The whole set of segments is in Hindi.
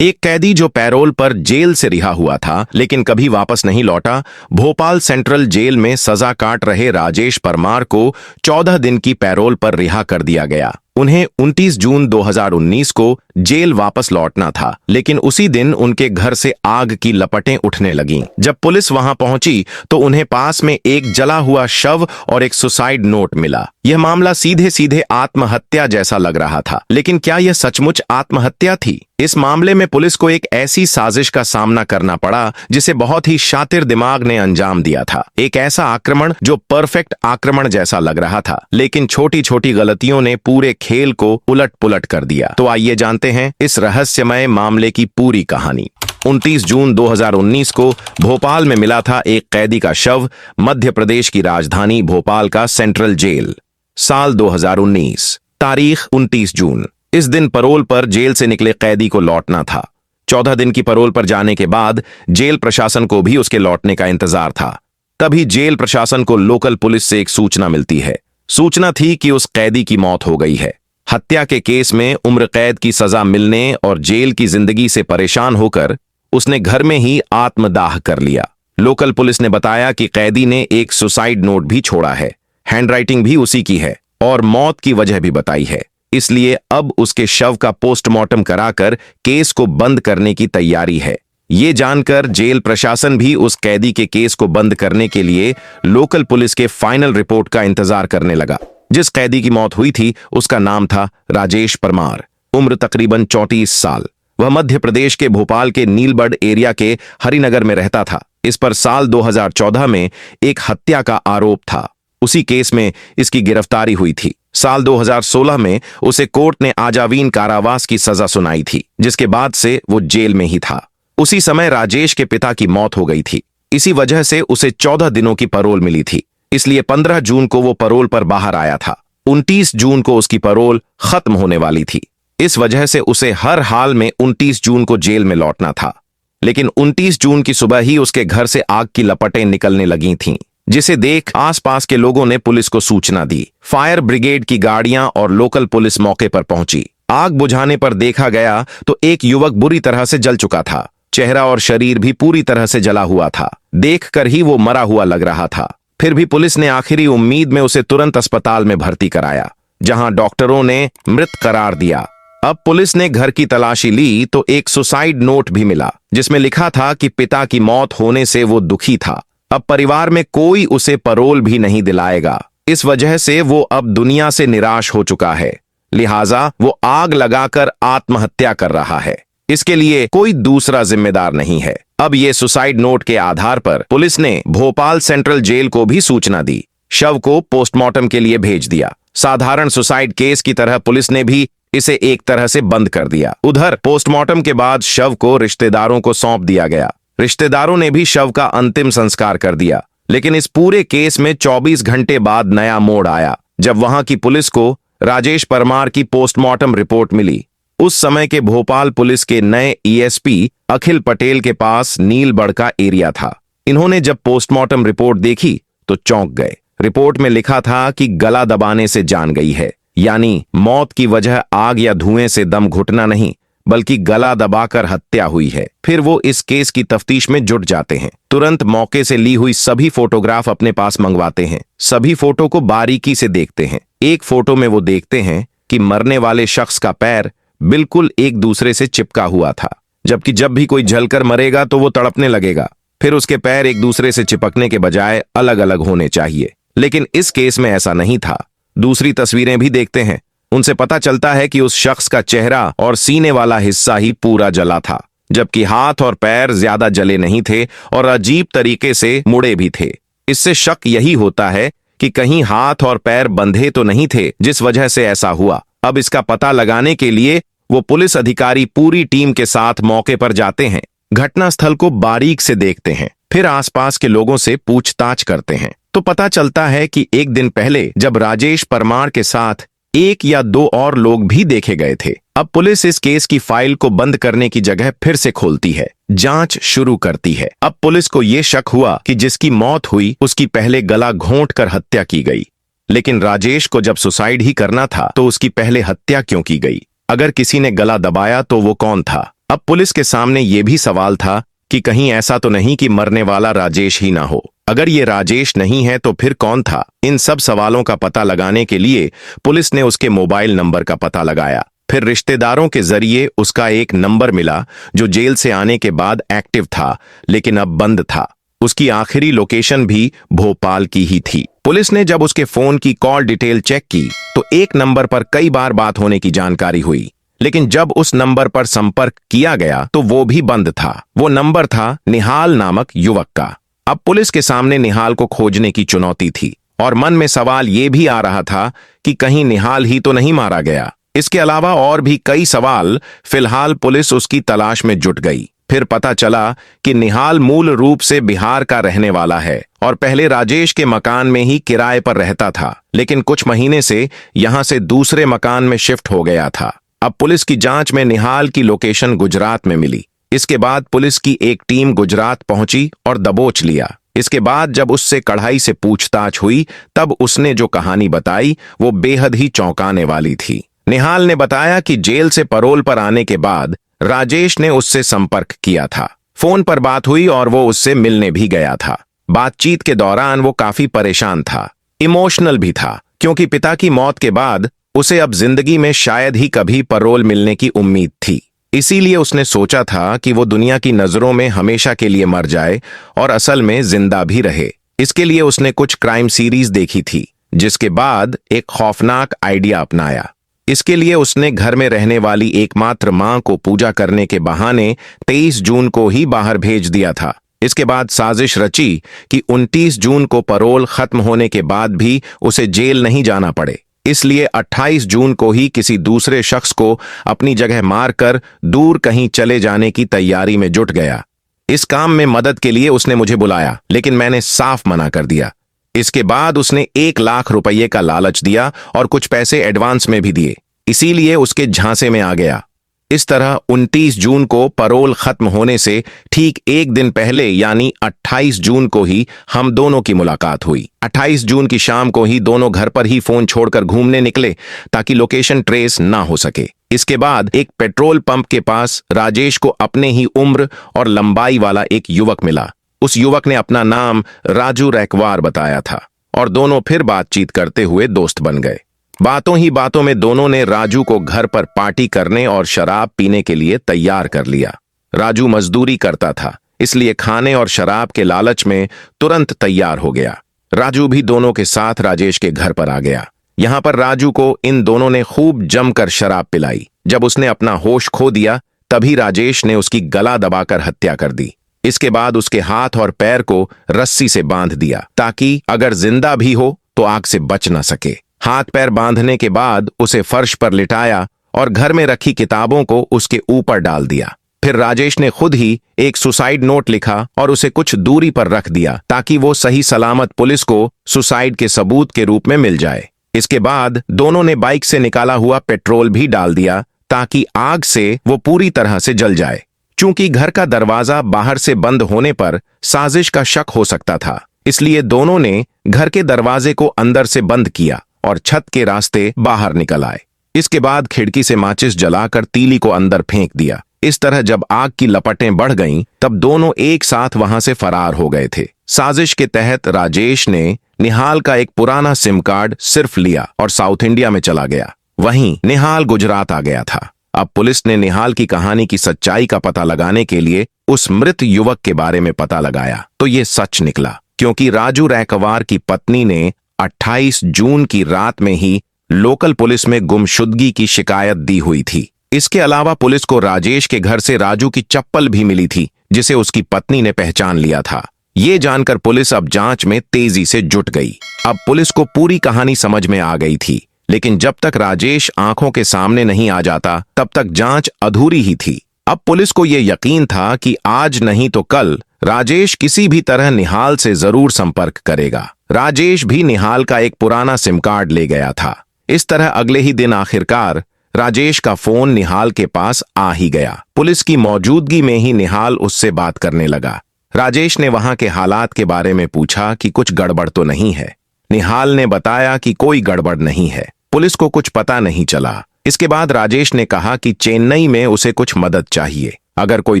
एक कैदी जो पैरोल पर जेल से रिहा हुआ था लेकिन कभी वापस नहीं लौटा। भोपाल सेंट्रल जेल में सजा काट रहे राजेश परमार को 14 दिन की पैरोल पर रिहा कर दिया गया। उन्हें 29 जून 2019 को जेल वापस लौटना था, लेकिन उसी दिन उनके घर से आग की लपटें उठने लगीं। जब पुलिस वहां पहुंची तो उन्हें पास में एक जला हुआ शव और एक सुसाइड नोट मिला। यह मामला सीधे सीधे आत्महत्या जैसा लग रहा था, लेकिन क्या यह सचमुच आत्महत्या थी? इस मामले में पुलिस को एक ऐसी साजिश का सामना करना पड़ा जिसे बहुत ही शातिर दिमाग ने अंजाम दिया था। एक ऐसा आक्रमण जो परफेक्ट आक्रमण जैसा लग रहा था, लेकिन छोटी छोटी गलतियों ने पूरे खेल को उलट पुलट कर दिया। तो आइए जानते हैं इस रहस्यमय मामले की पूरी कहानी। 29 जून 2019 को भोपाल में मिला था एक कैदी का शव, मध्य प्रदेश की राजधानी भोपाल का सेंट्रल जेल। साल 2019, तारीख 29 जून। इस दिन पैरोल पर जेल से निकले कैदी को लौटना था। 14 दिन की पैरोल पर जाने के बाद जेल प्रशासन को भी उसके लौटने का इंतजार था। तभी जेल प्रशासन को लोकल पुलिस से एक सूचना मिलती है। सूचना थी कि उस कैदी की मौत हो गई है। हत्या के केस में उम्र कैद की सजा मिलने और जेल की जिंदगी से परेशान होकर उसने घर में ही आत्मदाह कर लिया। लोकल पुलिस ने बताया कि कैदी ने एक सुसाइड नोट भी छोड़ा है, हैंडराइटिंग भी उसी की है और मौत की वजह भी बताई है। इसलिए अब उसके शव का पोस्टमार्टम कराकर केस को बंद करने की तैयारी है। ये जानकर जेल प्रशासन भी उस कैदी के केस को बंद करने के लिए लोकल पुलिस के फाइनल रिपोर्ट का इंतजार करने लगा। जिस कैदी की मौत हुई थी उसका नाम था राजेश परमार, उम्र तकरीबन 34 साल। वह मध्य प्रदेश के भोपाल के नीलबढ़ एरिया के हरिनगर में रहता था। इस पर साल 2014 में एक हत्या का आरोप था। उसी केस में इसकी गिरफ्तारी हुई थी। साल 2016 में उसे कोर्ट ने आजीवन कारावास की सजा सुनाई थी, जिसके बाद से वो जेल में ही था। उसी समय राजेश के पिता की मौत हो गई थी। इसी वजह से उसे 14 दिनों की पैरोल मिली थी, इसलिए 15 जून को वो पैरोल पर बाहर आया था। 29 जून को उसकी पैरोल खत्म होने वाली थी। इस वजह से उसे हर हाल में 29 जून को जेल में लौटना था। लेकिन 29 जून की सुबह ही उसके घर से आग की लपटें निकलने लगी थीं, जिसे देख आसपास के लोगों ने पुलिस को सूचना दी। फायर ब्रिगेड की गाड़ियां और लोकल पुलिस मौके पर पहुंची। आग बुझाने पर देखा गया तो एक युवक बुरी तरह से जल चुका था। चेहरा और शरीर भी पूरी तरह से जला हुआ था। देखकर ही वो मरा हुआ लग रहा था। फिर भी पुलिस ने आखिरी उम्मीद में उसे तुरंत अस्पताल में भर्ती कराया, जहां डॉक्टरों ने मृत करार दिया। अब पुलिस ने घर की तलाशी ली तो एक सुसाइड नोट भी मिला, जिसमें लिखा था कि पिता की मौत होने से वो दुखी था। अब परिवार में कोई उसे पैरोल भी नहीं दिलाएगा। इस वजह से वो अब दुनिया से निराश हो चुका है, लिहाजा वो आग लगाकर आत्महत्या कर रहा है। इसके लिए कोई दूसरा जिम्मेदार नहीं है। अब ये सुसाइड नोट के आधार पर पुलिस ने भोपाल सेंट्रल जेल को भी सूचना दी। शव को पोस्टमार्टम के लिए भेज दिया। साधारण सुसाइड केस की तरह पुलिस ने भी इसे एक तरह से बंद कर दिया। उधर पोस्टमार्टम के बाद शव को रिश्तेदारों को सौंप दिया गया। रिश्तेदारों ने भी शव का अंतिम संस्कार कर दिया। लेकिन इस पूरे केस में 24 घंटे बाद नया मोड़ आया, जब वहां की पुलिस को राजेश परमार की पोस्टमार्टम रिपोर्ट मिली। उस समय के भोपाल पुलिस के नए ईएसपी अखिल पटेल के पास नीलबढ़ का एरिया था। इन्होंने जब पोस्टमार्टम रिपोर्ट देखी तो चौंक गए। रिपोर्ट में लिखा था कि गला दबाने से जान गई है, यानी मौत की वजह आग या धुएं से दम घुटना नहीं, बल्कि गला दबाकर हत्या हुई है। फिर वो इस केस की तफ्तीश में जुट जाते हैं। तुरंत मौके से ली हुई सभी फोटोग्राफ अपने पास मंगवाते हैं। सभी फोटो को बारीकी से देखते हैं। एक फोटो में वो देखते हैं कि मरने वाले शख्स का पैर बिल्कुल एक दूसरे से चिपका हुआ था, जबकि जब भी कोई जलकर मरेगा तो वो तड़पने लगेगा। फिर उसके पैर एक दूसरे से चिपकने के बजाय अलग अलग होने चाहिए, लेकिन इस केस में ऐसा नहीं था। दूसरी तस्वीरें भी देखते हैं। उनसे पता चलता है कि उस शख्स का चेहरा और सीने वाला हिस्सा ही पूरा जला था, जबकि हाथ और पैर ज्यादा जले नहीं थे और अजीब तरीके से मुड़े भी थे। इससे शक यही होता है कि कहीं हाथ और पैर बंधे तो नहीं थे, जिस वजह से ऐसा हुआ। अब इसका पता लगाने के लिए वो पुलिस अधिकारी पूरी टीम के साथ मौके पर जाते हैं। घटनास्थल को बारीक से देखते हैं, फिर आसपास के लोगों से पूछताछ करते हैं तो पता चलता है कि एक दिन पहले जब राजेश परमार के साथ एक या दो और लोग भी देखे गए थे। अब पुलिस इस केस की फाइल को बंद करने की जगह फिर से खोलती है, जांच शुरू करती है। अब पुलिस को यह शक हुआ कि जिसकी मौत हुई उसकी पहले गला घोंटकर हत्या की गई, लेकिन राजेश को जब सुसाइड ही करना था तो उसकी पहले हत्या क्यों की गई? अगर किसी ने गला दबाया तो वो कौन था? अब पुलिस के सामने ये भी सवाल था कि कहीं ऐसा तो नहीं कि मरने वाला राजेश ही ना हो। अगर ये राजेश नहीं है तो फिर कौन था? इन सब सवालों का पता लगाने के लिए पुलिस ने उसके मोबाइल नंबर का पता लगाया। फिर रिश्तेदारों के जरिए उसका एक नंबर मिला जो जेल से आने के बाद एक्टिव था, लेकिन अब बंद था। उसकी आखिरी लोकेशन भी भोपाल की ही थी। पुलिस ने जब उसके फोन की कॉल डिटेल चेक की तो एक नंबर पर कई बार बात होने की जानकारी हुई, लेकिन जब उस नंबर पर संपर्क किया गया तो वो भी बंद था। वो नंबर था निहाल नामक युवक का। अब पुलिस के सामने निहाल को खोजने की चुनौती थी और मन में सवाल ये भी आ रहा था कि कहीं निहाल ही तो नहीं मारा गया। इसके अलावा और भी कई सवाल। फिलहाल पुलिस उसकी तलाश में जुट गई। फिर पता चला कि निहाल मूल रूप से बिहार का रहने वाला है और पहले राजेश के मकान में ही किराए पर रहता था, लेकिन कुछ महीने से यहां से दूसरे मकान में शिफ्ट हो गया था। अब पुलिस की जांच में निहाल की लोकेशन गुजरात में मिली। इसके बाद पुलिस की एक टीम गुजरात पहुंची और दबोच लिया। इसके बाद जब उससे कड़ाई से पूछताछ हुई तब उसने जो कहानी बताई वो बेहद ही चौंकाने वाली थी। निहाल ने बताया कि जेल से पैरोल पर आने के बाद राजेश ने उससे संपर्क किया था। फोन पर बात हुई और वो उससे मिलने भी गया था। बातचीत के दौरान वो काफी परेशान था, इमोशनल भी था, क्योंकि पिता की मौत के बाद उसे अब जिंदगी में शायद ही कभी पैरोल मिलने की उम्मीद थी। इसीलिए उसने सोचा था कि वो दुनिया की नजरों में हमेशा के लिए मर जाए और असल में जिंदा भी रहे। इसके लिए उसने कुछ क्राइम सीरीज देखी थी, जिसके बाद एक खौफनाक आइडिया अपनाया। इसके लिए उसने घर में रहने वाली एकमात्र मां को पूजा करने के बहाने 23 जून को ही बाहर भेज दिया था। इसके बाद साजिश रची कि 29 जून को पैरोल खत्म होने के बाद भी उसे जेल नहीं जाना पड़े। इसलिए 28 जून को ही किसी दूसरे शख्स को अपनी जगह मारकर दूर कहीं चले जाने की तैयारी में जुट गया। इस काम में मदद के लिए उसने मुझे बुलाया, लेकिन मैंने साफ मना कर दिया। इसके बाद उसने 1 लाख रुपये का लालच दिया और कुछ पैसे एडवांस में भी दिए। इसीलिए उसके झांसे में आ गया। इस तरह 29 जून को पैरोल खत्म होने से ठीक एक दिन पहले यानी 28 जून को ही हम दोनों की मुलाकात हुई। 28 जून की शाम को ही दोनों घर पर ही फोन छोड़कर घूमने निकले ताकि लोकेशन ट्रेस ना हो सके। इसके बाद एक पेट्रोल पंप के पास राजेश को अपने ही उम्र और लंबाई वाला एक युवक मिला। उस युवक ने अपना नाम राजू रैकवार बताया था और दोनों फिर बातचीत करते हुए दोस्त बन गए। बातों ही बातों में दोनों ने राजू को घर पर पार्टी करने और शराब पीने के लिए तैयार कर लिया। राजू मजदूरी करता था, इसलिए खाने और शराब के लालच में तुरंत तैयार हो गया। राजू भी दोनों के साथ राजेश के घर पर आ गया। यहां पर राजू को इन दोनों ने खूब जमकर शराब पिलाई। जब उसने अपना होश खो दिया तभी राजेश ने उसकी गला दबाकर हत्या कर दी। इसके बाद उसके हाथ और पैर को रस्सी से बांध दिया ताकि अगर जिंदा भी हो तो आग से बच न सके। हाथ पैर बांधने के बाद उसे फर्श पर लिटाया और घर में रखी किताबों को उसके ऊपर डाल दिया। फिर राजेश ने खुद ही एक सुसाइड नोट लिखा और उसे कुछ दूरी पर रख दिया ताकि वो सही सलामत पुलिस को सुसाइड के सबूत के रूप में मिल जाए। इसके बाद दोनों ने बाइक से निकाला हुआ पेट्रोल भी डाल दिया ताकि आग से वो पूरी तरह से जल जाए। चूंकि घर का दरवाजा बाहर से बंद होने पर साजिश का शक हो सकता था, इसलिए दोनों ने घर के दरवाजे को अंदर से बंद किया और छत के रास्ते बाहर निकल आए। इसके बाद खिड़की से माचिस जलाकर तीली को अंदर फेंक दिया। इस तरह जब आग की लपटें बढ़ गईं, तब दोनों एक साथ वहां से फरार हो गए थे। साजिश के तहत राजेश ने निहाल का एक पुराना सिम कार्ड सिर्फ लिया और साउथ इंडिया में चला गया। वहीं निहाल गुजरात आ गया था। अब पुलिस ने निहाल की कहानी की सच्चाई का पता लगाने के लिए उस मृत युवक के बारे में पता लगाया तो ये सच निकला, क्योंकि राजू रैकवार की पत्नी ने 28 जून की रात में ही लोकल पुलिस में गुमशुदगी की शिकायत दी हुई थी। इसके अलावा पुलिस को राजेश के घर से राजू की चप्पल भी मिली थी, जिसे उसकी पत्नी ने पहचान लिया था। ये जानकर पुलिस अब जांच में तेजी से जुट गई। अब पुलिस को पूरी कहानी समझ में आ गई थी, लेकिन जब तक राजेश आंखों के सामने नहीं आ जाता तब तक जांच अधूरी ही थी। अब पुलिस को यह यकीन था कि आज नहीं तो कल राजेश किसी भी तरह निहाल से जरूर संपर्क करेगा। राजेश भी निहाल का एक पुराना सिम कार्ड ले गया था। इस तरह अगले ही दिन आखिरकार राजेश का फोन निहाल के पास आ ही गया। पुलिस की मौजूदगी में ही निहाल उससे बात करने लगा। राजेश ने वहां के हालात के बारे में पूछा कि कुछ गड़बड़ तो नहीं है। निहाल ने बताया कि कोई गड़बड़ नहीं है, पुलिस को कुछ पता नहीं चला। इसके बाद राजेश ने कहा कि चेन्नई में उसे कुछ मदद चाहिए। अगर कोई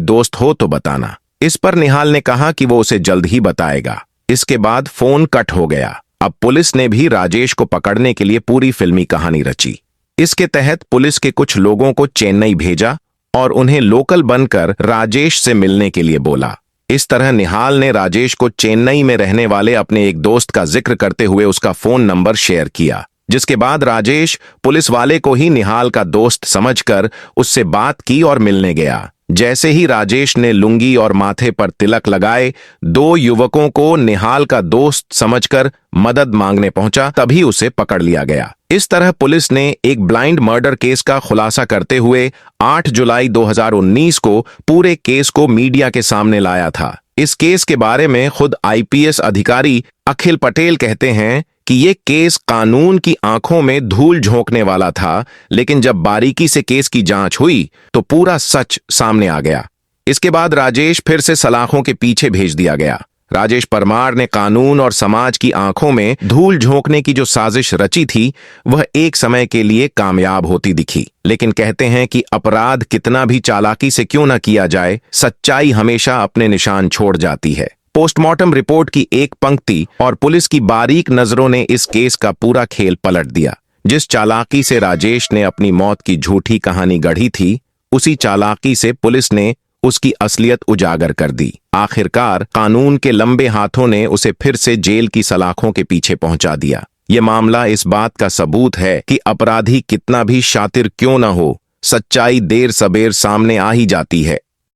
दोस्त हो तो बताना। इस पर निहाल ने कहा कि वो उसे जल्द ही बताएगा। इसके बाद फोन कट हो गया। अब पुलिस ने भी राजेश को पकड़ने के लिए पूरी फिल्मी कहानी रची। इसके तहत पुलिस के कुछ लोगों को चेन्नई भेजा और उन्हें लोकल बनकर राजेश से मिलने के लिए बोला। इस तरह निहाल ने राजेश को चेन्नई में रहने वाले अपने एक दोस्त का जिक्र करते हुए उसका फोन नंबर शेयर किया, जिसके बाद राजेश पुलिस वाले को ही निहाल का दोस्त समझकर उससे बात की और मिलने गया। जैसे ही राजेश ने लुंगी और माथे पर तिलक लगाए, दो युवकों को निहाल का दोस्त समझकर मदद मांगने पहुंचा, तभी उसे पकड़ लिया गया। इस तरह पुलिस ने एक ब्लाइंड मर्डर केस का खुलासा करते हुए 8 जुलाई 2019 को पूरे केस को मीडिया के सामने लाया था। इस केस के बारे में खुद आईपीएस अधिकारी अखिल पटेल कहते हैं कि ये केस कानून की आंखों में धूल झोंकने वाला था, लेकिन जब बारीकी से केस की जांच हुई तो पूरा सच सामने आ गया। इसके बाद राजेश फिर से सलाखों के पीछे भेज दिया गया। राजेश परमार ने कानून और समाज की आंखों में धूल झोंकने की जो साजिश रची थी, वह एक समय के लिए कामयाब होती दिखी। लेकिन कहते हैं कि अपराध कितना भी चालाकी से क्यों न किया जाए, सच्चाई हमेशा अपने निशान छोड़ जाती है। पोस्टमार्टम रिपोर्ट की एक पंक्ति और पुलिस की बारीक नजरों ने इस केस का पूरा खेल पलट दिया। जिस चालाकी से राजेश ने अपनी मौत की झूठी कहानी गढ़ी थी, उसी चालाकी से पुलिस ने उसकी असलियत उजागर कर दी। आखिरकार कानून के लंबे हाथों ने उसे फिर से जेल की सलाखों के पीछे पहुंचा दिया। ये मामला इस बात का सबूत है कि अपराधी कितना भी शातिर क्यों न हो, सच्चाई देर सबेर सामने आ ही जाती है।